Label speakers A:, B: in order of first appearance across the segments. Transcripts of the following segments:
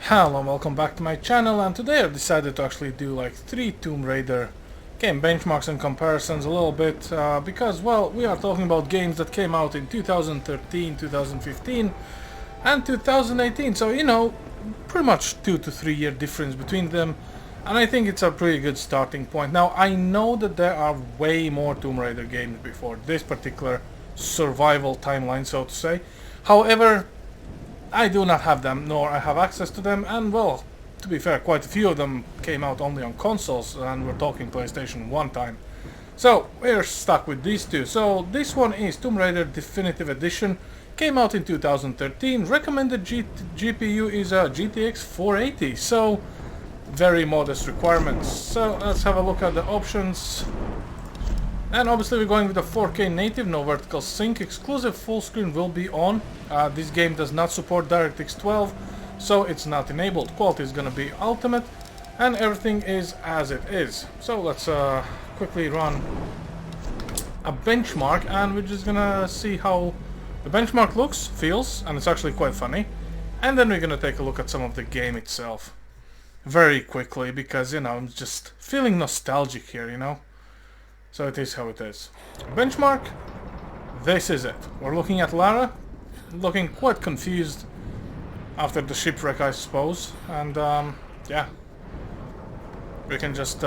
A: Hello and welcome back to my channel, and today I've decided to actually do like 3 Tomb Raider game benchmarks and comparisons a little bit because, well, we are talking about games that came out in 2013, 2015 and 2018, so pretty much 2 to 3 year difference between them, and I think it's a pretty good starting point. Now, I know that there are way more Tomb Raider games before this particular survival timeline, so to say. However, I do not have them, nor I have access to them, and well, to be fair, quite a few of them came out only on consoles, and we're talking PlayStation 1 time. So, we're stuck with these two. So, this one is Tomb Raider Definitive Edition, came out in 2013, recommended GPU is a GTX 480, so very modest requirements. So, let's have a look at the options. And obviously we're going with a 4K native, no vertical sync, exclusive full screen will be on. This game does not support DirectX 12, so it's not enabled. Quality is going to be ultimate, and everything is as it is. So let's quickly run a benchmark, and we're just going to see how the benchmark looks, feels, and it's actually quite funny. And then we're going to take a look at some of the game itself very quickly, because, I'm just feeling nostalgic here, So it is how it is. Benchmark, this is it. We're looking at Lara, looking quite confused after the shipwreck, I suppose. And yeah, we can just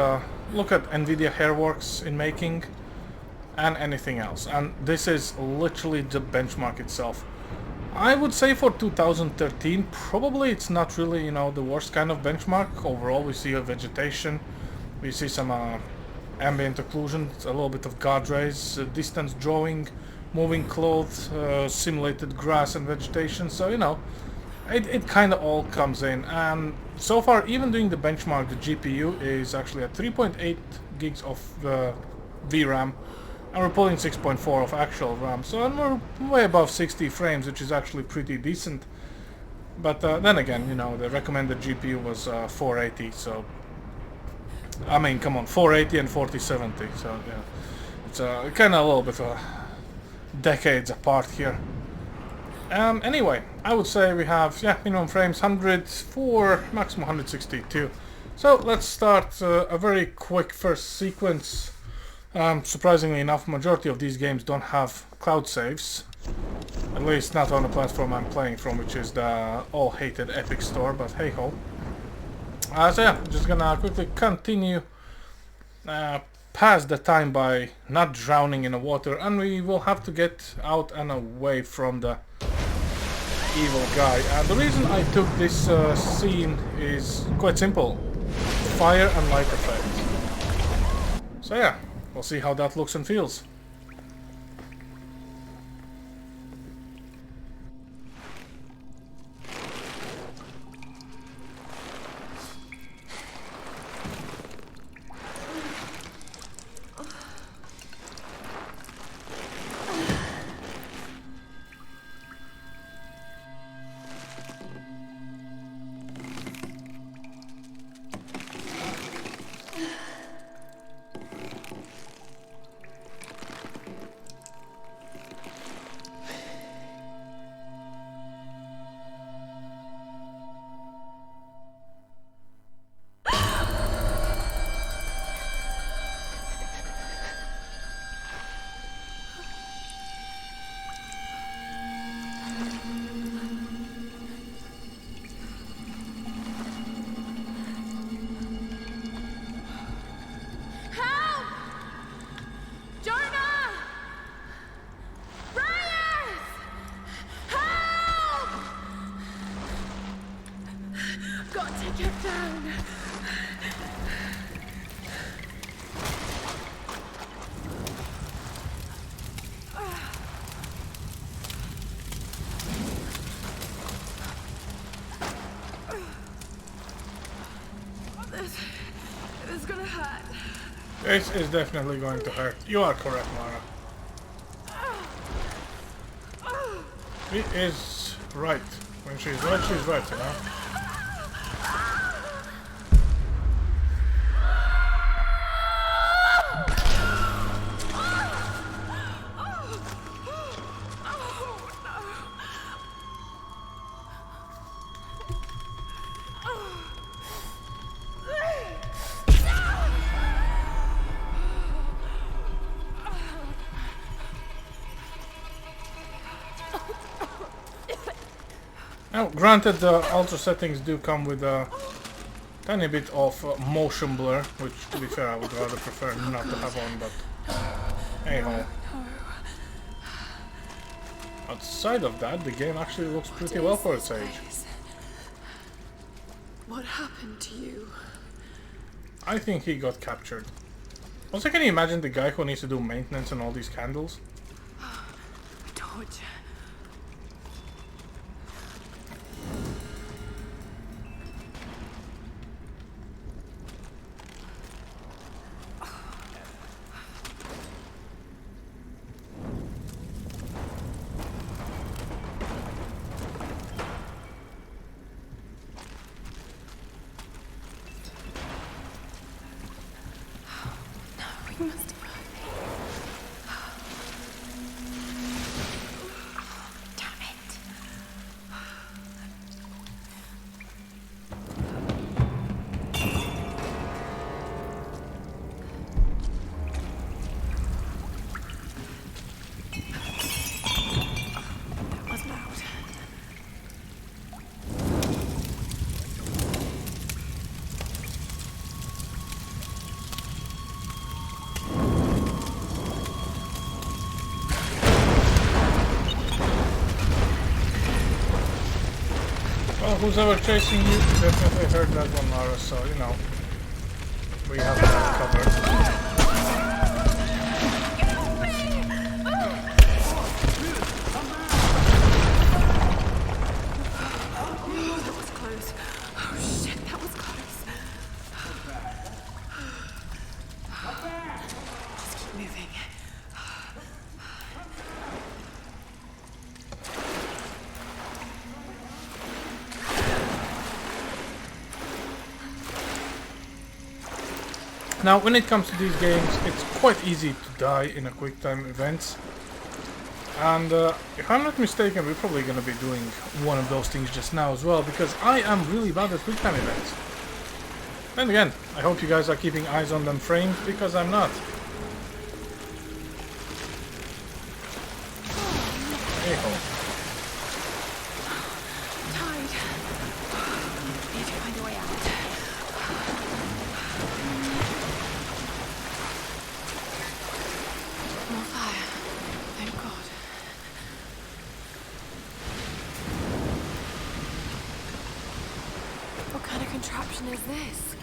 A: look at NVIDIA Hairworks in making and anything else. And this is literally the benchmark itself. I would say for 2013, probably it's not really, the worst kind of benchmark. Overall, we see a vegetation, we see some ambient occlusion, a little bit of guard rays, distance drawing, moving clothes, simulated grass and vegetation, so it kind of all comes in. And so far, even doing the benchmark, the GPU is actually at 3.8 gigs of VRAM, and we're pulling 6.4 of actual RAM, so and we're way above 60 frames, which is actually pretty decent. But then again, the recommended GPU was 480, so I mean, come on, 480 and 4070, so yeah, it's kind of a little bit decades apart here. Anyway, I would say we have, minimum frames 100 for maximum 162. So let's start a very quick first sequence. Surprisingly enough, majority of these games don't have cloud saves, at least not on the platform I'm playing from, which is the all-hated Epic Store, but hey ho. So yeah, just gonna quickly continue pass the time by not drowning in the water, and we will have to get out and away from the evil guy. The reason I took this scene is quite simple: fire and light effect. So yeah, we'll see how that looks and feels.
B: Get down! This is gonna hurt.
A: This is definitely going to hurt. You are correct, Lara. She is right. When she's right, she's right, Now, granted, the ultra settings do come with a tiny bit of motion blur, which, to be fair, I would rather prefer not to have on, but hey-ho. Outside of that, the game actually looks pretty well for its age.
B: What happened to you?
A: I think he got captured. Also, can you imagine the guy who needs to do maintenance on all these candles?
B: Torture. We must go. Damn it. That was loud.
A: Well, who's ever chasing you definitely heard that one, Lara, so, you know, we have that covered.
B: That was close. Oh shit, that was close. Just keep moving.
A: Now, when it comes to these games, it's quite easy to die in a quick time events. And if I'm not mistaken, we're probably going to be doing one of those things just now as well, because I am really bad at quick time events. And again, I hope you guys are keeping eyes on them frames, because I'm not. Hey-ho.
B: Tide. Need to find a way out. More fire. Thank God. What kind of contraption is this?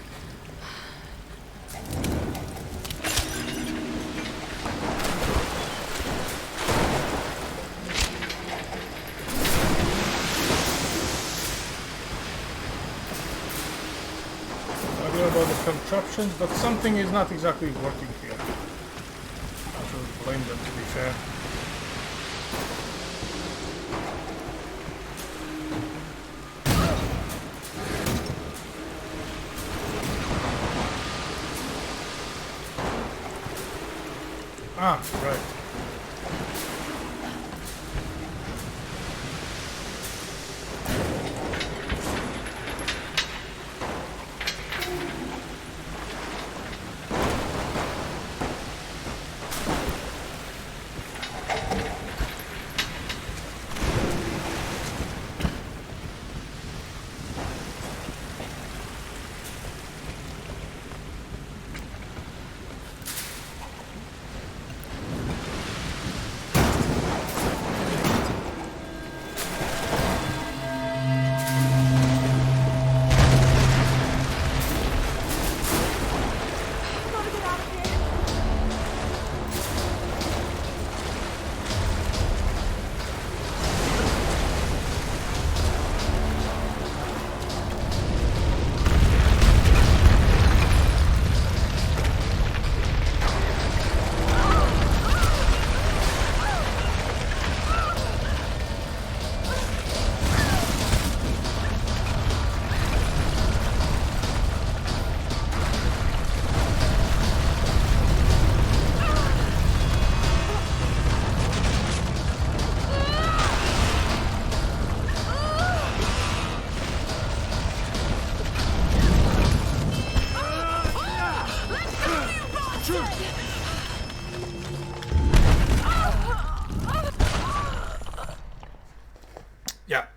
A: I don't know about the contraptions, but something is not exactly working here. I should blame them, to be fair. Ah, right.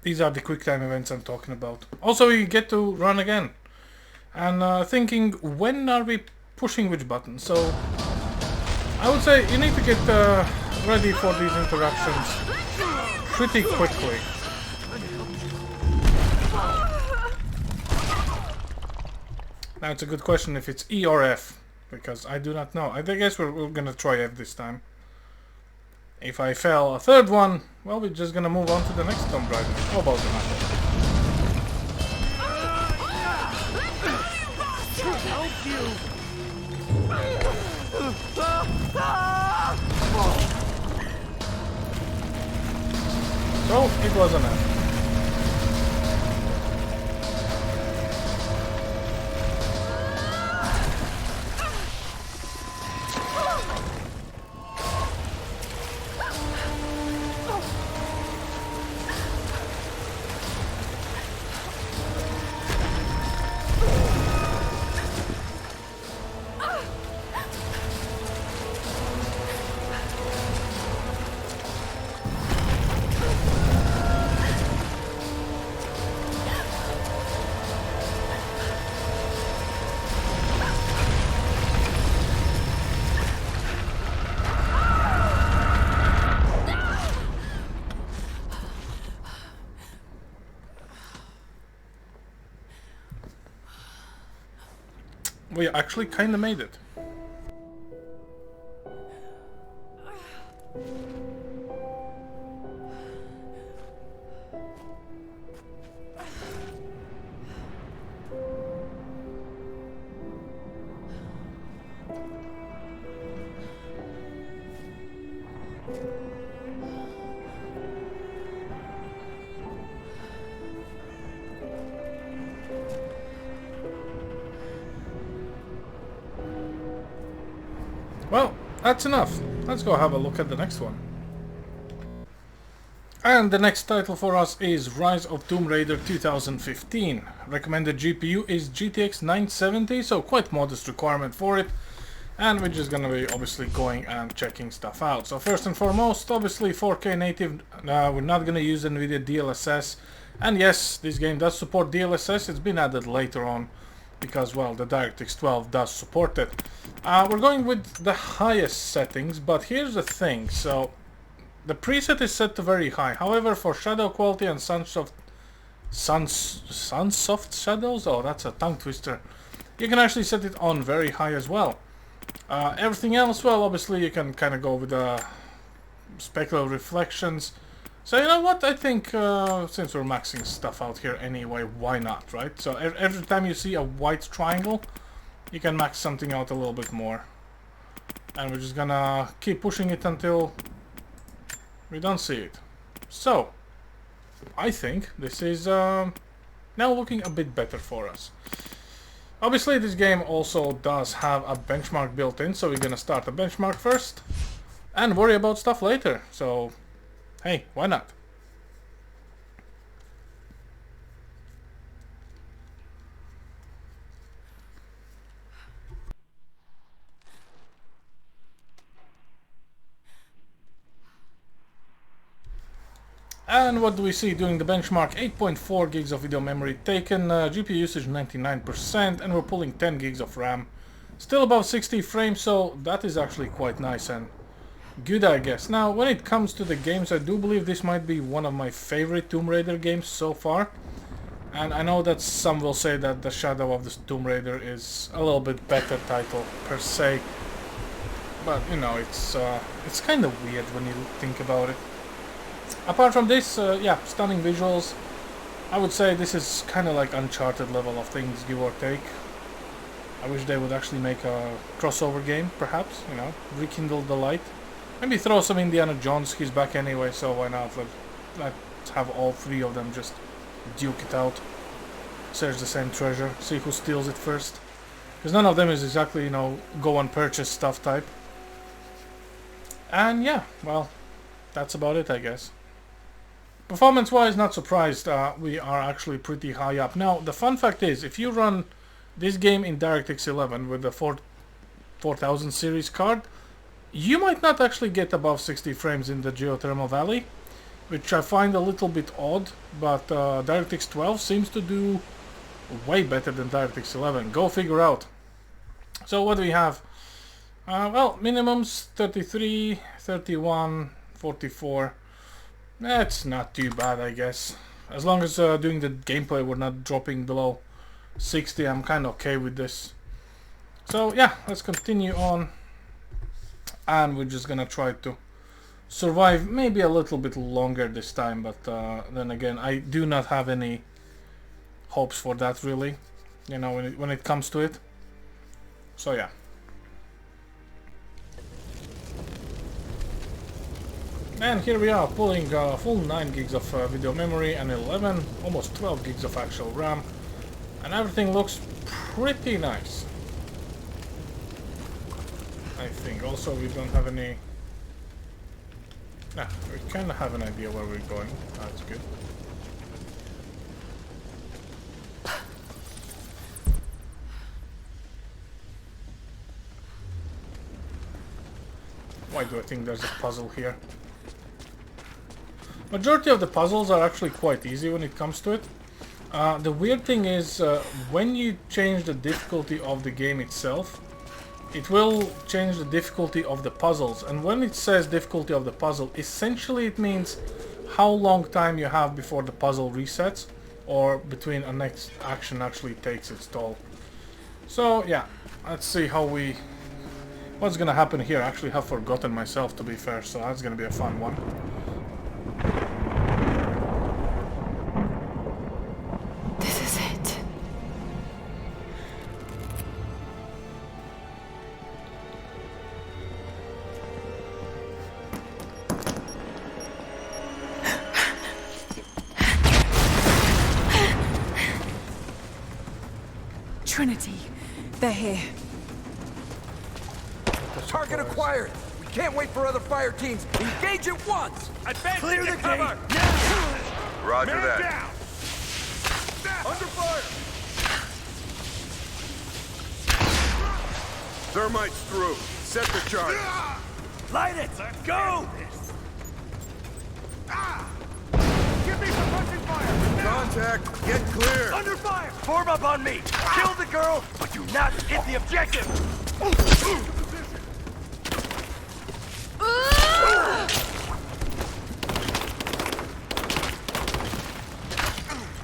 A: These are the quick time events I'm talking about. Also, you get to run again. And thinking, when are we pushing which button? So, I would say you need to get ready for these interruptions pretty quickly. Now it's a good question if it's E or F, because I do not know. I guess we're gonna try F this time. If I fail a third one, well, we're just gonna move on to the next Tomb Raider. How about that?
C: Help you!
A: So, it was an F. We actually kinda made it. Well, that's enough. Let's go have a look at the next one. And the next title for us is Rise of Tomb Raider 2015. Recommended GPU is GTX 970, so quite modest requirement for it. And we're just gonna be obviously going and checking stuff out. So first and foremost, obviously 4K native, we're not gonna use NVIDIA DLSS. And yes, this game does support DLSS, it's been added later on. Because, well, the DirectX 12 does support it. We're going with the highest settings, but here's the thing. So, the preset is set to very high. However, for shadow quality and sunsoft shadows, oh, that's a tongue twister. You can actually set it on very high as well. Everything else, well, obviously you can kind of go with the specular reflections. So you know what, I think since we're maxing stuff out here anyway, why not, right? So every time you see a white triangle, you can max something out a little bit more. And we're just gonna keep pushing it until we don't see it. So, I think this is now looking a bit better for us. Obviously this game also does have a benchmark built in, so we're gonna start a benchmark first and worry about stuff later. So hey, why not? And what do we see during the benchmark? 8.4 gigs of video memory taken, GPU usage 99%, and we're pulling 10 gigs of RAM. Still above 60 frames, so that is actually quite nice and good, I guess. Now, when it comes to the games, I do believe this might be one of my favorite Tomb Raider games so far. And I know that some will say that the Shadow of the Tomb Raider is a little bit better title per se. But, you know, it's kind of weird when you think about it. Apart from this, yeah, stunning visuals. I would say this is kind of like Uncharted level of things, give or take. I wish they would actually make a crossover game, perhaps, you know, rekindle the light. Maybe throw some Indiana Jones, he's back anyway, so why not? Let's have all three of them just duke it out. Search the same treasure, see who steals it first. Because none of them is exactly, you know, go and purchase stuff type. And yeah, well, that's about it, I guess. Performance-wise, not surprised, we are actually pretty high up. Now, the fun fact is, if you run this game in DirectX 11 with the 4000 series card, you might not actually get above 60 frames in the geothermal valley. which I find a little bit odd, but DirectX 12 seems to do way better than DirectX 11. Go figure out. So what do we have? Well, minimums 33, 31, 44. That's not too bad, I guess. As long as doing the gameplay we're not dropping below 60, I'm kind of okay with this. So yeah, let's continue on. And we're just gonna try to survive maybe a little bit longer this time, but then again, I do not have any hopes for that really, you know, when it comes to it. So yeah. And here we are, pulling full 9 gigs of video memory and 11, almost 12 gigs of actual RAM, and everything looks pretty nice. I think also we don't have any... Nah, we kind of have an idea where we're going. That's good. Why do I think there's a puzzle here? Majority of the puzzles are actually quite easy when it comes to it. The weird thing is when you change the difficulty of the game itself, it will change the difficulty of the puzzles, and when it says difficulty of the puzzle, essentially it means how long time you have before the puzzle resets or between a next action actually takes its toll. So yeah, let's see what's gonna happen here. I actually have forgotten myself, to be fair, so that's gonna be a fun one.
B: This is it. Trinity, they're here.
D: Target acquired. We can't wait for other fire teams. Engage at once.
C: Advance
D: Clear
C: the
D: the
C: cover.
D: gate.
C: Now.
E: Roger
C: Man
E: that.
C: down.
D: Under fire.
E: Thermite's through. Set the charge.
D: Light it. Go.
C: Give me some punching fire. Now.
E: Contact. Get clear.
D: Under fire. Form up on me. Kill the girl, but do not hit the objective.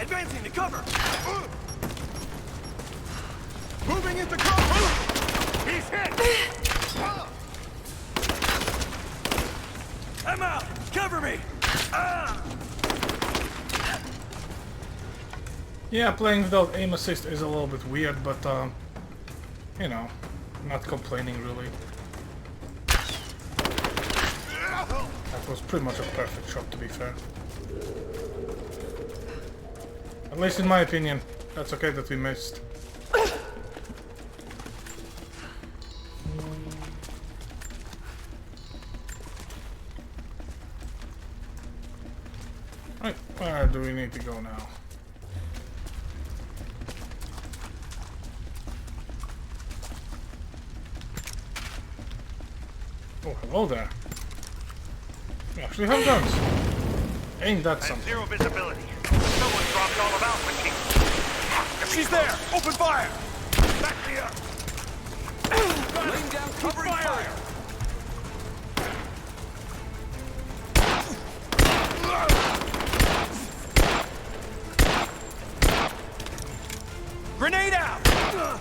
D: Advancing to cover.
C: Moving into cover. He's hit.
D: I'm out. Cover me.
A: Yeah, playing without aim assist is a little bit weird, but you know, not complaining really. That was pretty much a perfect shot, to be fair. At least in my opinion. That's okay that we missed. Right, where do we need to go now? Oh, hello there. We actually have guns. Ain't that something?
C: Zero visibility. Someone dropped all about the king.
D: She's there. Open fire.
C: Back me up.
D: Laying down covering fire. Grenade out. Let's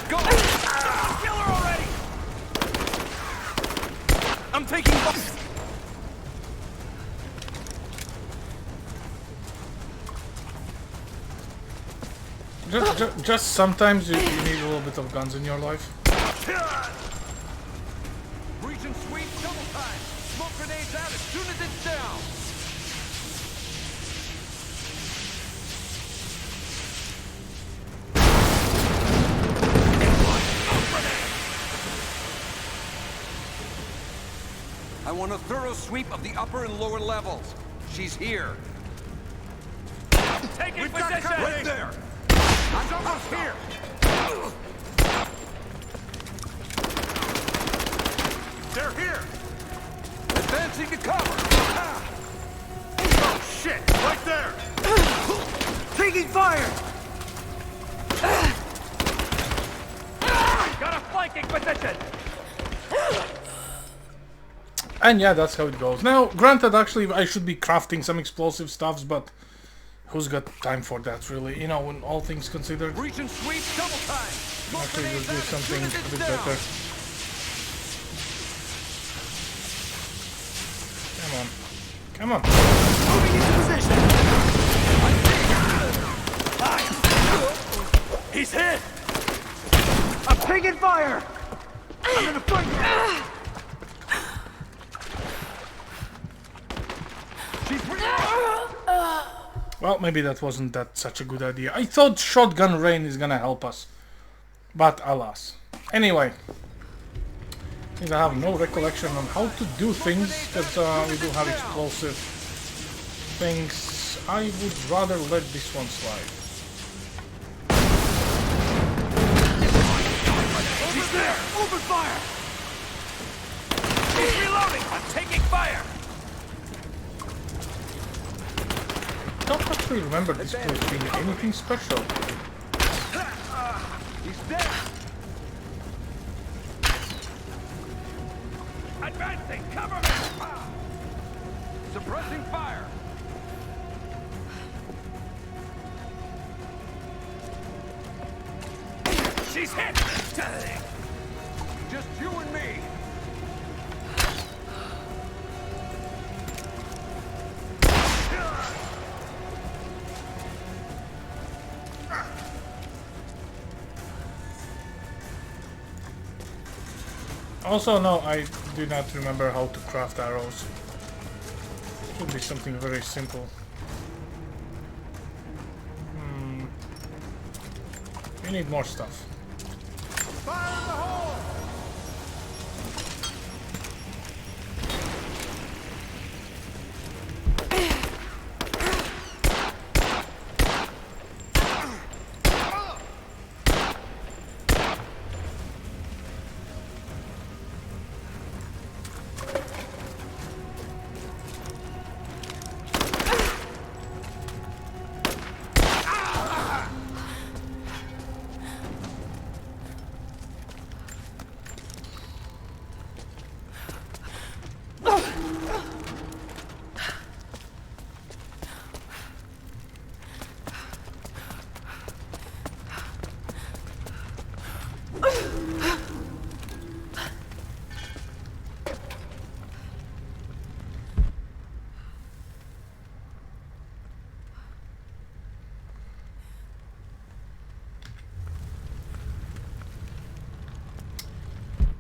D: go. Kill her already. I'm taking fire.
A: Just sometimes you need a little bit of guns in your life.
D: Region sweep double time. Smoke grenades out as soon as it's down. I want a thorough sweep of the upper and lower levels. She's here.
C: Taking
D: We've got
C: possession.
D: right there.
C: I'm almost here. They're here.
D: Advancing to cover!
C: Oh, shit! Right there!
F: Taking fire!
C: Got a flanking position!
A: And yeah, that's how it goes. Now, granted, actually, I should be crafting some explosive stuffs, but who's got time for that, really? You know, when all things considered.
D: Reach and sweep, double time!
A: Actually, we'll do something a bit better. Come on. Come on.
F: Moving into position!
C: He's hit!
F: I'm taking fire! I'm gonna fight you!
A: Well, maybe that wasn't such a good idea. I thought shotgun rain is gonna help us. But alas. Anyway. Since I have no recollection on how to do things, because we do have explosive things, I would rather let this one slide.
C: He's there! Open fire! He's reloading! I'm taking fire!
A: I don't actually remember this place being anything special.
D: He's dead!
C: Advancing! Cover me!
D: Suppressing fire!
C: She's hit!
D: Just you and me!
A: Also, no, I do not remember how to craft arrows. Should be something very simple. We need more stuff.
C: Fire in the hole!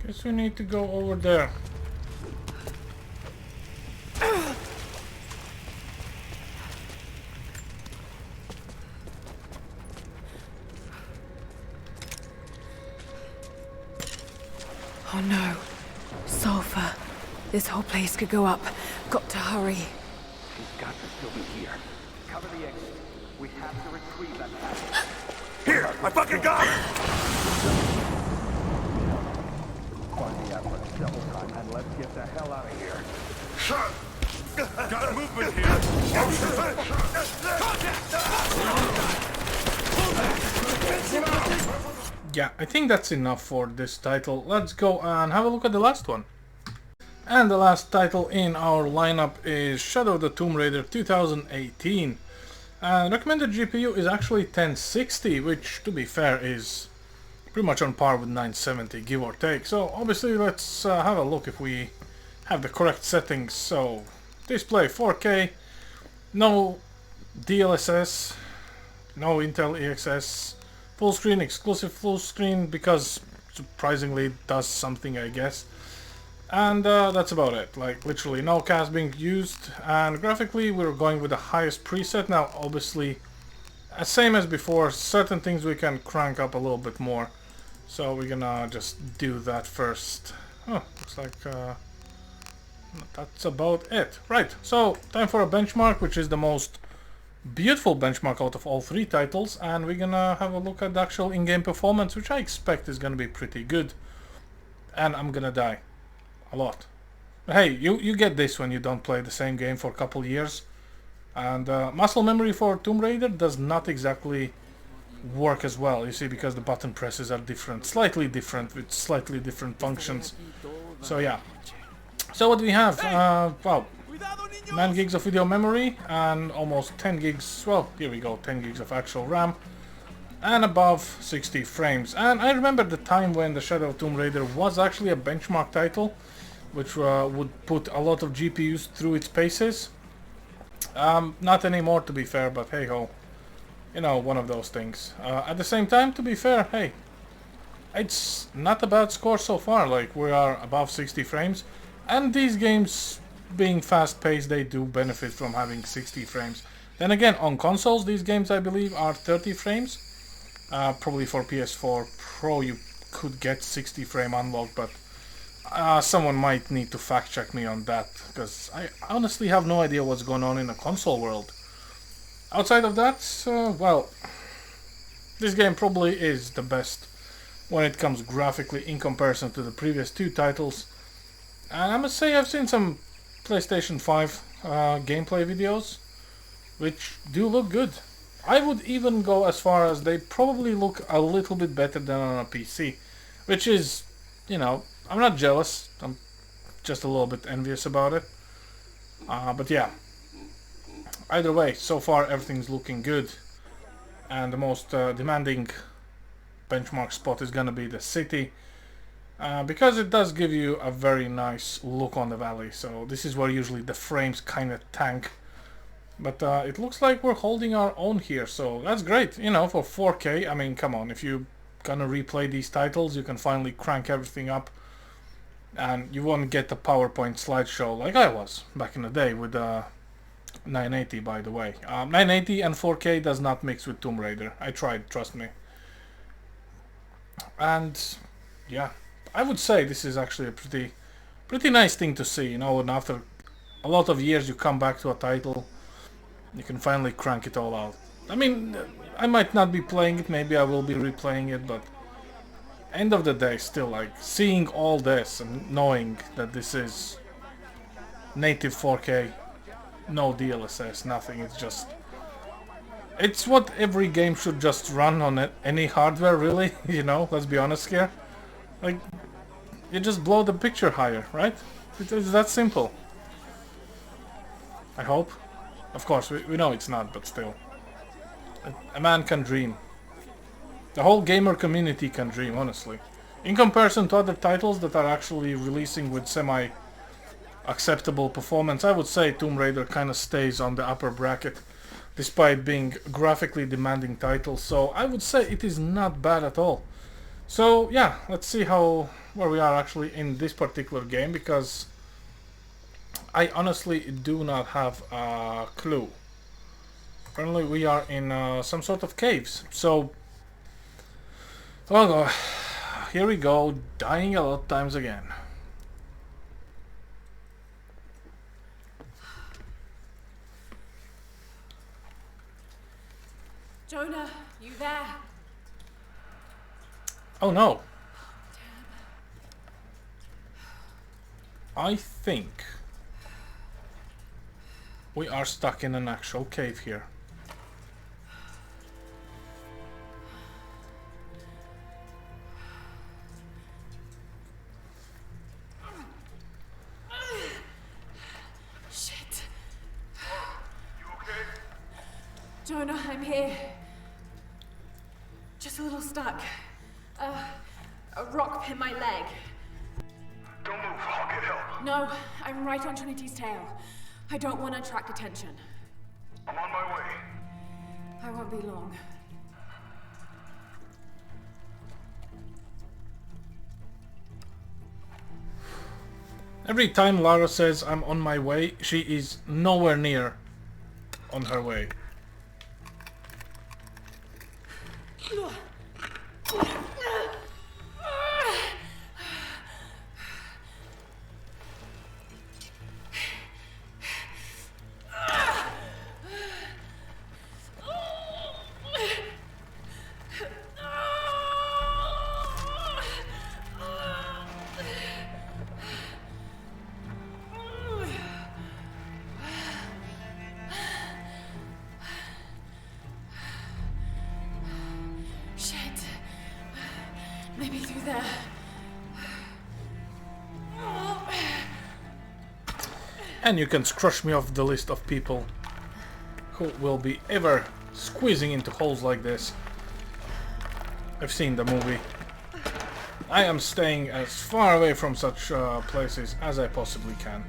A: Guess we need to go over there.
B: Oh no. Sulfur. This whole place could go up. Got to hurry.
D: She's got to still be here. Cover the exit. We have to retrieve that package.
C: Here! I fucking got it!
D: Find the effort double time and let's get the hell out of here.
C: Got movement here!
A: Yeah, I think that's enough for this title. Let's go and have a look at the last one. And the last title in our lineup is Shadow of the Tomb Raider 2018. And recommended GPU is actually 1060, which, to be fair, is pretty much on par with 970, give or take. So obviously let's have a look if we have the correct settings. So display 4K, no DLSS, no Intel EXS, full screen, exclusive full screen, because surprisingly it does something, I guess. And that's about it, like literally no CAS being used. And graphically we're going with the highest preset. Now obviously, same as before, certain things we can crank up a little bit more. So we're gonna just do that first. Oh, looks like that's about it. Right, so time for a benchmark, which is the most beautiful benchmark out of all three titles. And we're gonna have a look at the actual in-game performance, which I expect is gonna be pretty good. And I'm gonna die. A lot. Hey, you get this when you don't play the same game for a couple years. And muscle memory for Tomb Raider does not exactly work as well, you see, because the button presses are different, slightly different, with slightly different functions. So yeah. So what do we have? Well, 9 gigs of video memory and almost 10 gigs, well, here we go, 10 gigs of actual RAM. And above 60 frames. And I remember the time when the Shadow of Tomb Raider was actually a benchmark title, which would put a lot of GPUs through its paces. Not anymore, to be fair, but hey ho. You know, one of those things. At the same time, to be fair, hey, it's not a bad score so far. Like, we are above 60 frames. And these games, being fast-paced, they do benefit from having 60 frames. Then again, on consoles, these games, I believe, are 30 frames. Probably for PS4 Pro you could get 60 frame unlock, but someone might need to fact check me on that, because I honestly have no idea what's going on in the console world. Outside of that, well, this game probably is the best when it comes graphically in comparison to the previous two titles. And I must say I've seen some PlayStation 5 gameplay videos, which do look good. I would even go as far as they probably look a little bit better than on a PC, which is, you know, I'm not jealous, I'm just a little bit envious about it. But yeah, either way, so far everything's looking good, and the most demanding benchmark spot is gonna be the city, because it does give you a very nice look on the valley, so this is where usually the frames kind of tank. But it looks like we're holding our own here, so that's great, you know, for 4K. I mean, come on, if you're gonna replay these titles, you can finally crank everything up, and you won't get the PowerPoint slideshow like I was back in the day with 980, by the way. 980 and 4K does not mix with Tomb Raider. I tried, trust me. And yeah, I would say this is actually a pretty nice thing to see, you know, and after a lot of years you come back to a title, you can finally crank it all out. I mean, I might not be playing it, maybe I will be replaying it, but end of the day, still, like, seeing all this and knowing that this is native 4K, no DLSS, nothing, it's what every game should just run on any hardware, really, you know, let's be honest here. Like, you just blow the picture higher, right? It's that simple. I hope. Of course, we know it's not, but still. A man can dream. The whole gamer community can dream, honestly. In comparison to other titles that are actually releasing with semi-acceptable performance, I would say Tomb Raider kind of stays on the upper bracket, despite being graphically demanding title, so I would say it is not bad at all. So yeah, let's see where we are actually in this particular game, because I honestly do not have a clue. Apparently we are in some sort of caves, so oh, here we go, dying a lot of times again.
B: Jonah, you there?
A: Oh no. I think we are stuck in an actual cave here.
B: Shit.
C: You okay?
B: Jonah, I'm here. Just a little stuck. A rock hit my leg.
C: Don't move, I'll get help.
B: No, I'm right on Trinity's tail. I don't want to attract attention.
C: I'm on my way.
B: I won't be long.
A: Every time Lara says I'm on my way, she is nowhere near on her way.
B: Maybe through there.
A: And you can scratch me off the list of people who will be ever squeezing into holes like this. I've seen the movie. I am staying as far away from such places as I possibly can.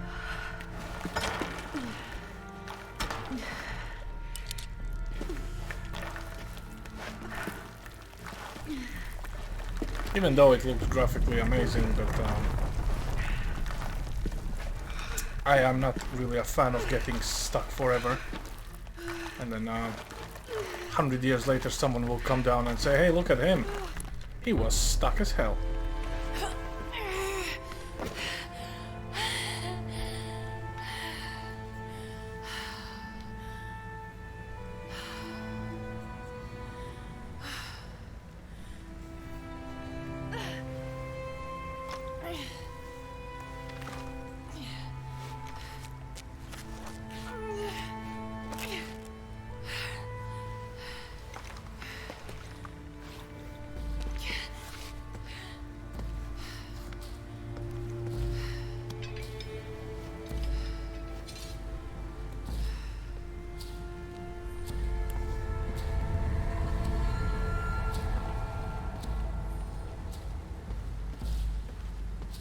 A: Even though it looks graphically amazing, but I am not really a fan of getting stuck forever. And then 100 years later someone will come down and say, hey, look at him. He was stuck as hell.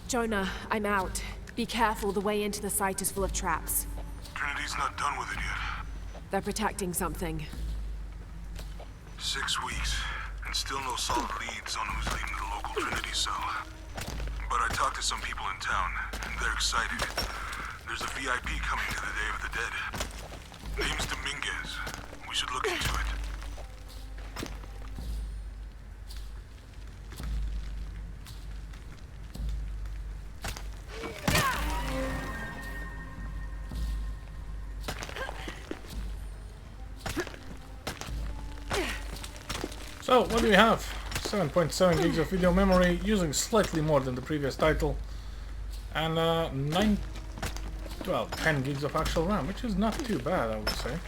B: Jonah, I'm out. Be careful, the way into the site is full of traps.
C: Trinity's not done with it yet.
B: They're protecting something.
C: 6 weeks, and still no solid leads on who's leading the local Trinity cell. But I talked to some people in town, and they're excited. There's a VIP coming to the Day of the Dead. Name's Dominguez. We should look into it.
A: So, what do we have? 7.7 gigs of video memory, using slightly more than the previous title. And 10 gigs of actual RAM, which is not too bad, I would say.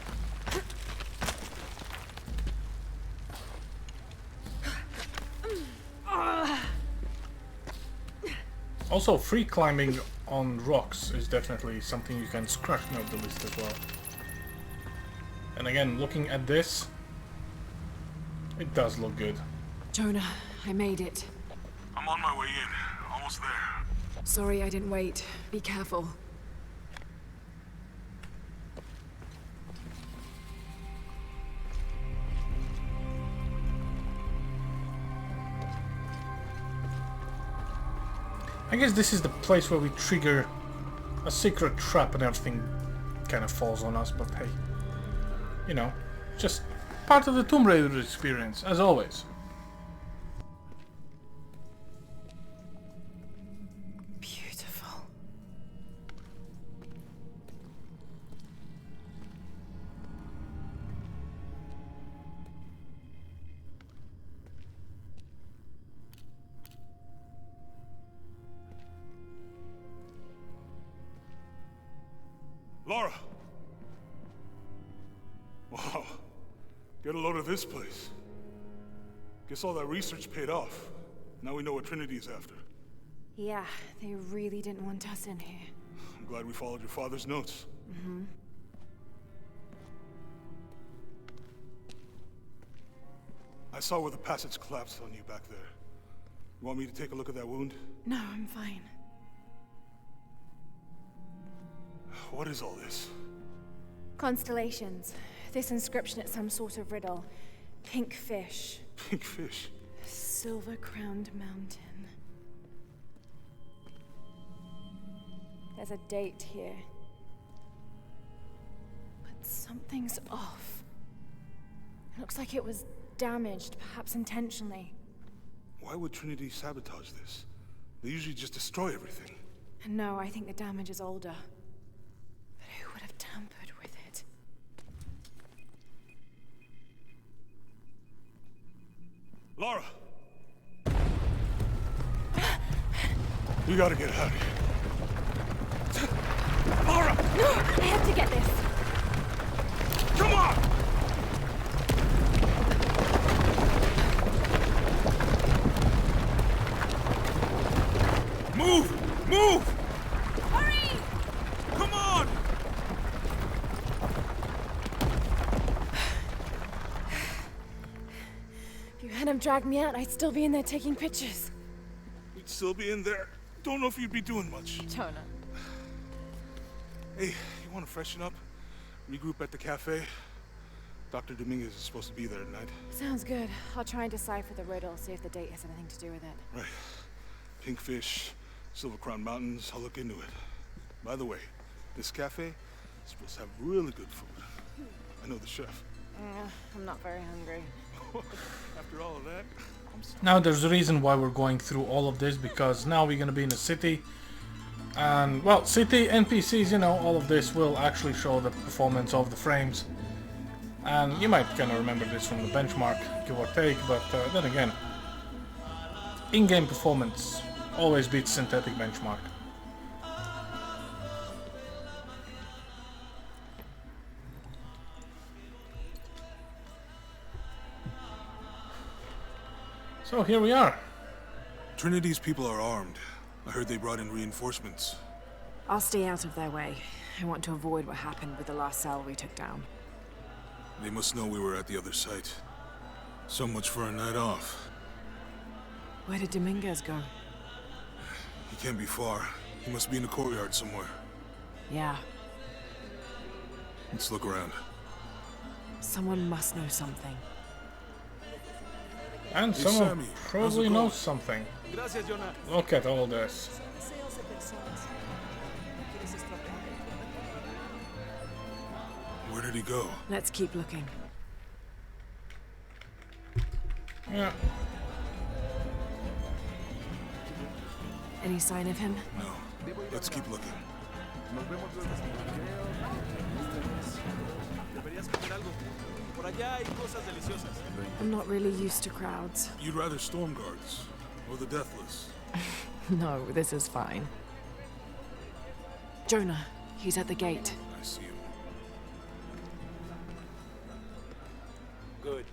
A: Also, free climbing on rocks is definitely something you can scratch me off the list as well. And again, looking at this, it does look good.
B: Jonah, I made it.
C: I'm on my way in. Almost there.
B: Sorry I didn't wait. Be careful.
A: I guess this is the place where we trigger a secret trap and everything kind of falls on us, but hey, you know, just part of the Tomb Raider experience, as always.
B: Beautiful.
C: Lara! Wow. Get a load of this place. Guess all that research paid off. Now we know what Trinity is after.
B: Yeah, they really didn't want us in here.
C: I'm glad we followed your father's notes.
B: Mm-hmm.
C: I saw where the passage collapsed on you back there. You want me to take a look at that wound?
B: No, I'm fine.
C: What is all this?
B: Constellations. This inscription is some sort of riddle. Pink fish.
C: Pink fish.
B: Silver-crowned mountain. There's a date here. But something's off. It looks like it was damaged, perhaps intentionally.
C: Why would Trinity sabotage this? They usually just destroy everything.
B: No, I think the damage is older. But who would have tampered with it?
C: Lara! You gotta get out of here. Lara!
B: No, I have to get this.
C: Come on!
B: If you hadn't dragged me out, I'd still be in there taking pictures.
C: We'd still be in there. Don't know if you'd be doing much.
B: Jonah.
C: Hey, you want to freshen up? Regroup at the cafe? Dr. Dominguez is supposed to be there tonight.
B: Sounds good. I'll try and decipher the riddle, see if the date has anything to do with it.
C: Right. Pinkfish, Silver Crown Mountains, I'll look into it. By the way, this cafe is supposed to have really good food. I know the chef.
B: I'm not very hungry.
C: After all of that,
A: Now there's a reason why we're going through all of this, because now we're gonna be in a city. And, well, city, NPCs, you know, all of this will actually show the performance of the frames. And you might kind of remember this from the benchmark, give or take, but then again, in-game performance always beats synthetic benchmark. So here we are.
C: Trinity's people are armed. I heard they brought in reinforcements.
B: I'll stay out of their way. I want to avoid what happened with the last cell we took down.
C: They must know we were at the other site. So much for a night off.
B: Where did Dominguez go?
C: He can't be far. He must be in the courtyard somewhere.
B: Yeah,
C: Let's look around.
B: someone must know something.
A: And
C: Hey,
A: someone
C: Sammy, how's
A: probably
C: it
A: knows
C: going?
A: something.
F: Gracias, Jonah.
A: Look at all this.
C: Where did he go?
B: Let's keep looking.
A: Yeah.
B: Any sign of him?
C: No. Let's keep looking.
F: Deberías comer algo. Por allá hay cosas deliciosas.
B: I'm not really used to crowds.
C: You'd rather storm guards or the deathless?
B: No, this is fine. Jonah, he's at the gate.
C: I see him.
G: Good.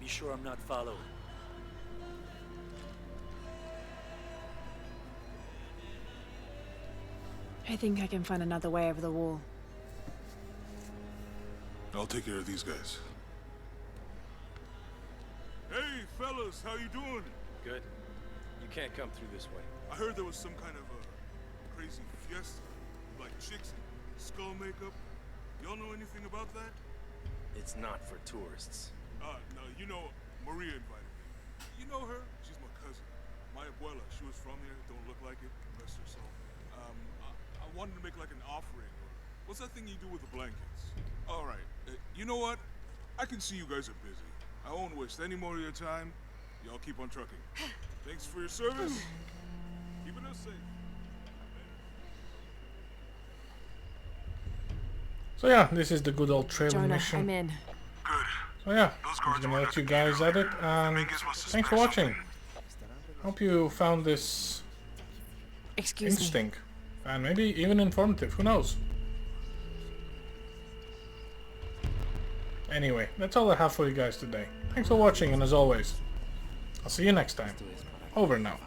G: Be sure I'm not followed.
B: I think I can find another way over the wall.
C: I'll take care of these guys. Hey, fellas, how you doing?
G: Good. You can't come through this way.
C: I heard there was some kind of a crazy fiesta, like chicks in skull makeup. Y'all know anything about that?
G: It's not for tourists.
C: No, you know, Maria invited me. You know her? She's my cousin. My abuela, she was from here, don't look like it, rest her soul. I wanted to make like an offering. What's that thing you do with the blankets? All right, you know what? I can see you guys are busy. I won't waste any more of your time. Y'all keep on trucking. Thanks for your service. Keeping us safe.
A: So yeah, this is the good old trailer
B: Jonah,
A: mission.
B: I'm in.
C: Good.
A: So yeah,
C: Those
A: I'm
C: guards
A: gonna
C: were
A: let
C: at
A: you
C: the
A: guys
C: gate.
A: edit, and
C: Dominguez must have
A: thanks for
C: smashed
A: watching. Hope you found this
B: Excuse me.
A: interesting, and maybe even informative, who knows. Anyway, that's all I have for you guys today. Thanks for watching, and as always, I'll see you next time. Over and out.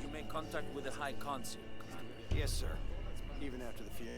G: You make contact with the High Consul, Commander.
F: Yes, sir. Even after the fiesta.